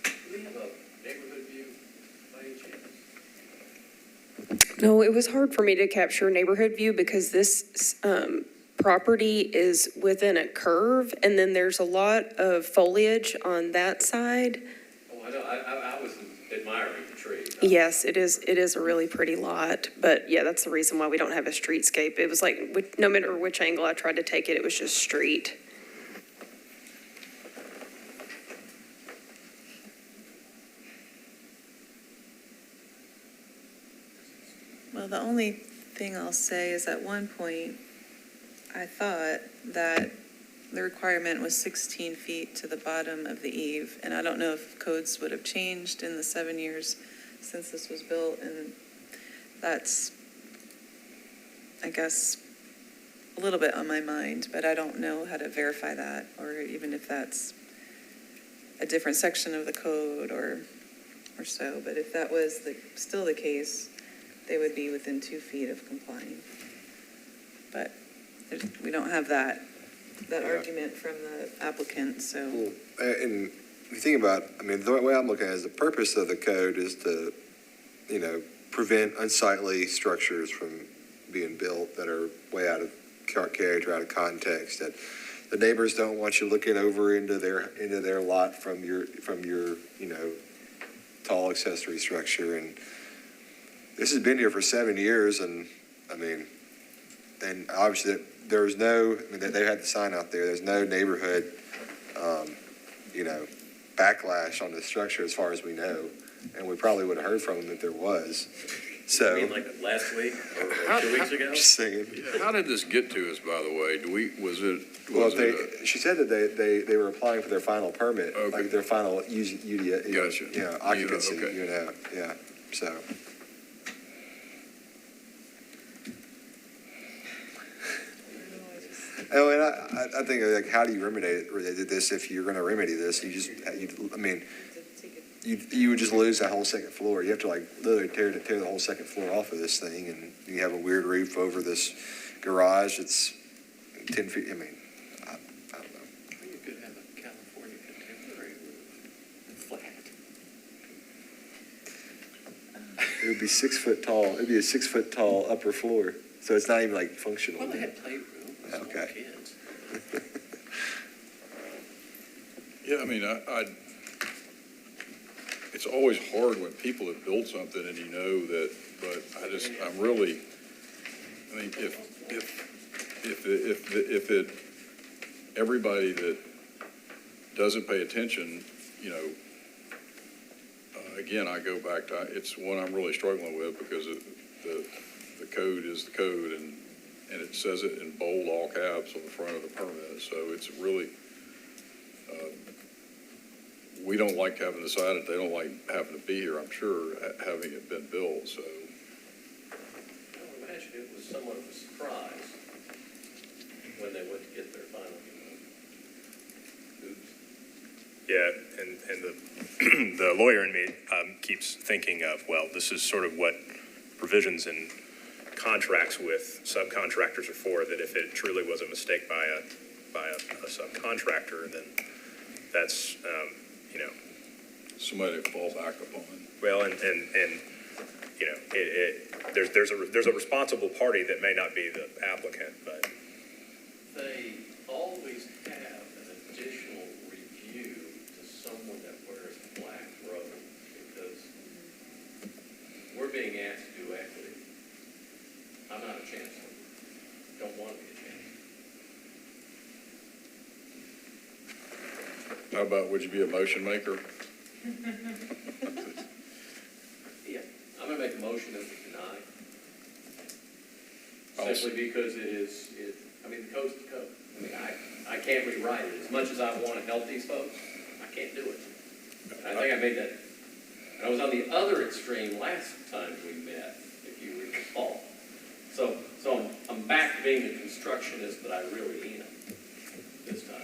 Do we have a neighborhood view by any chance? No, it was hard for me to capture neighborhood view because this property is within a curve, and then there's a lot of foliage on that side. Oh, I know, I was admiring the tree. Yes, it is a really pretty lot, but yeah, that's the reason why we don't have a streetscape. It was like, no matter which angle I tried to take it, it was just street. Well, the only thing I'll say is at one point, I thought that the requirement was 16 feet to the bottom of the eave, and I don't know if codes would have changed in the 7 years since this was built, and that's, I guess, a little bit on my mind, but I don't know how to verify that, or even if that's a different section of the code or so, but if that was still the case, they would be within 2 feet of complying. But we don't have that argument from the applicant, so. Well, and you think about, I mean, the way I'm looking at it is the purpose of the code is to, prevent unsightly structures from being built that are way out of character, out of context, that the neighbors don't want you looking over into their lot from your tall accessory structure. And this has been here for 7 years, and I mean, and obviously there's no, they had the sign out there, there's no neighborhood, backlash on the structure as far as we know, and we probably would have heard from them if there was. So. You mean like last week or 2 weeks ago? Just saying. How did this get to us, by the way? Well, she said that they were applying for their final permit, Okay. like their final Gotcha. occupancy, Okay. yeah, so. Oh, and I think, like, how do you remedy this if you're going to remedy this? You would just lose that whole second floor. You have to, like, literally tear the whole second floor off of this thing, and you have a weird roof over this garage that's 10 feet, I don't know. You could have a California contemporary roof, flat. It would be 6 foot tall. It'd be a 6 foot tall upper floor, so it's not even, like, functional. Well, they had playroom with small Okay. kids. Yeah, it's always hard when people have built something and but I'm really, if everybody that doesn't pay attention, again, I go back to, it's one I'm really struggling with because the code is the code and it says it in bold all caps on the front of the permit. So it's really, we don't like having decided, they don't like having to be here, I'm sure, having it been built, so. I would imagine it was somewhat of a surprise when they went to get their final, oops. Yeah, and the lawyer in me keeps thinking of, well, this is sort of what provisions in contracts with subcontractors are for, that if it truly was a mistake by a subcontractor, then that's, Somebody that falls back upon. well, and there's a responsible party that may not be the applicant, but. They always have an additional review to someone that wears a black robe because we're being asked to do equity. I'm not a chancellor. Don't want to be a chancellor. How about, would you be a motion maker? Yeah, I'm gonna make a motion that we deny. I'll- Simply because the code's the code. I can't rewrite it. As much as I want to help these folks, I can't do it. And I think I made that, and I was on the other extreme last time we met, if you recall. So I'm back to being the constructionist that I really am. this time.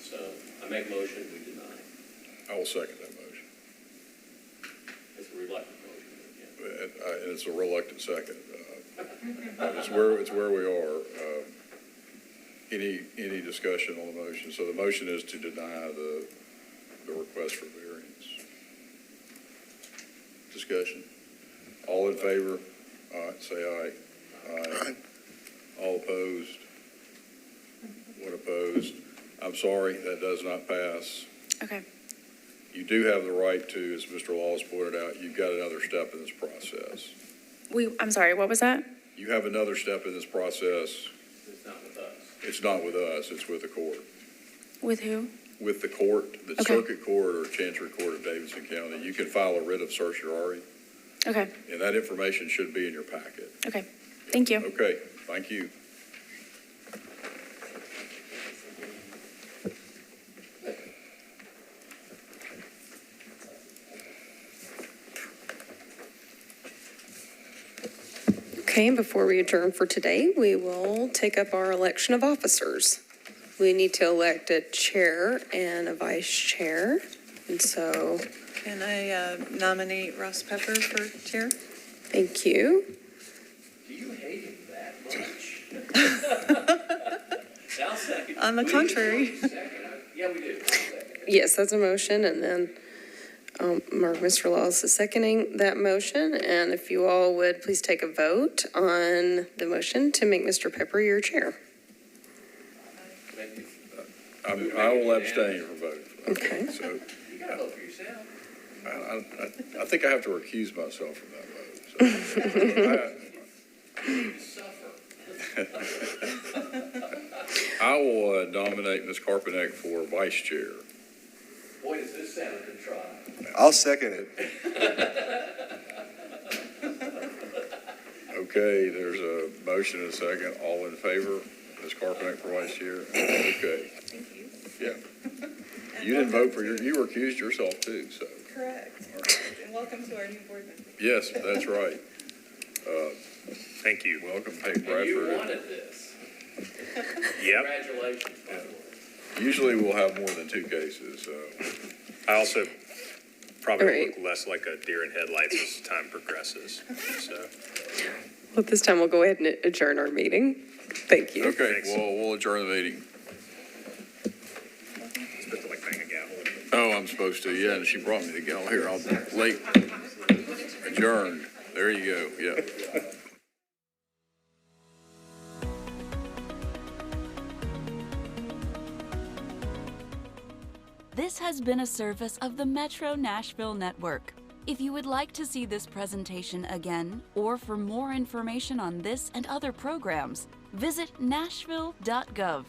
So I make a motion, we deny. I will second that motion. It's a reluctant motion, but yeah. And it's a reluctant second. It's where we are. Any discussion on the motion? So the motion is to deny the request for variance. Discussion. All in favor? Say aye. Aye. All opposed? One opposed? I'm sorry, that does not pass. Okay. You do have the right to, as Mr. Laws pointed out, you've got another step in this process. I'm sorry, what was that? You have another step in this process. It's not with us. It's not with us, it's with the court. With who? With the court, the Okay. circuit court or Chancery Court of Davidson County. You can file a writ of certiorari, Okay, and that information should be in your packet. okay. Thank you. Okay, thank you. Okay, and before we adjourn for today, we will take up our election of officers. We need to elect a chair and a vice chair, and so, Can I nominate Ross Pepper for chair? thank you. Do you hate him that much? I'll second. On the We contrary. do. Second. Yeah, we do. Second. Yes, that's a motion, and then Mr. Laws is seconding that motion, and if you all would please take a vote on the motion to make Mr. Pepper your chair. Thank you. I will abstain from voting. Okay. So You gotta vote for yourself. I think I have to recuse myself from that vote. So, You need to suffer. I will nominate Ms. Carpenter for vice chair. Boy, does this sound contrived. I'll second it. Okay, there's a motion and a second. All in favor? Ms. Carpenter for vice chair? Okay. Thank you. Yeah. You didn't vote for you recused yourself too, so. Correct. And welcome to our new board member. Yes, that's right. Thank you. Welcome, Peg And Bradford. you wanted this. Yep. Congratulations, by the way. Usually we'll have more than two cases, so. I also probably Right. look less like a deer in headlights as time progresses, so. Well, this time we'll go ahead and adjourn our meeting. Thank you. Okay, Thanks. we'll adjourn the meeting. It's supposed to like bang a gavel. Oh, I'm supposed to, yeah, and she brought me the gavel here. I'll late. Adjourned. There you go, yeah. This has been a service of the Metro Nashville Network. If you would like to see this presentation again, or for more information on this and other programs, visit nashville.gov.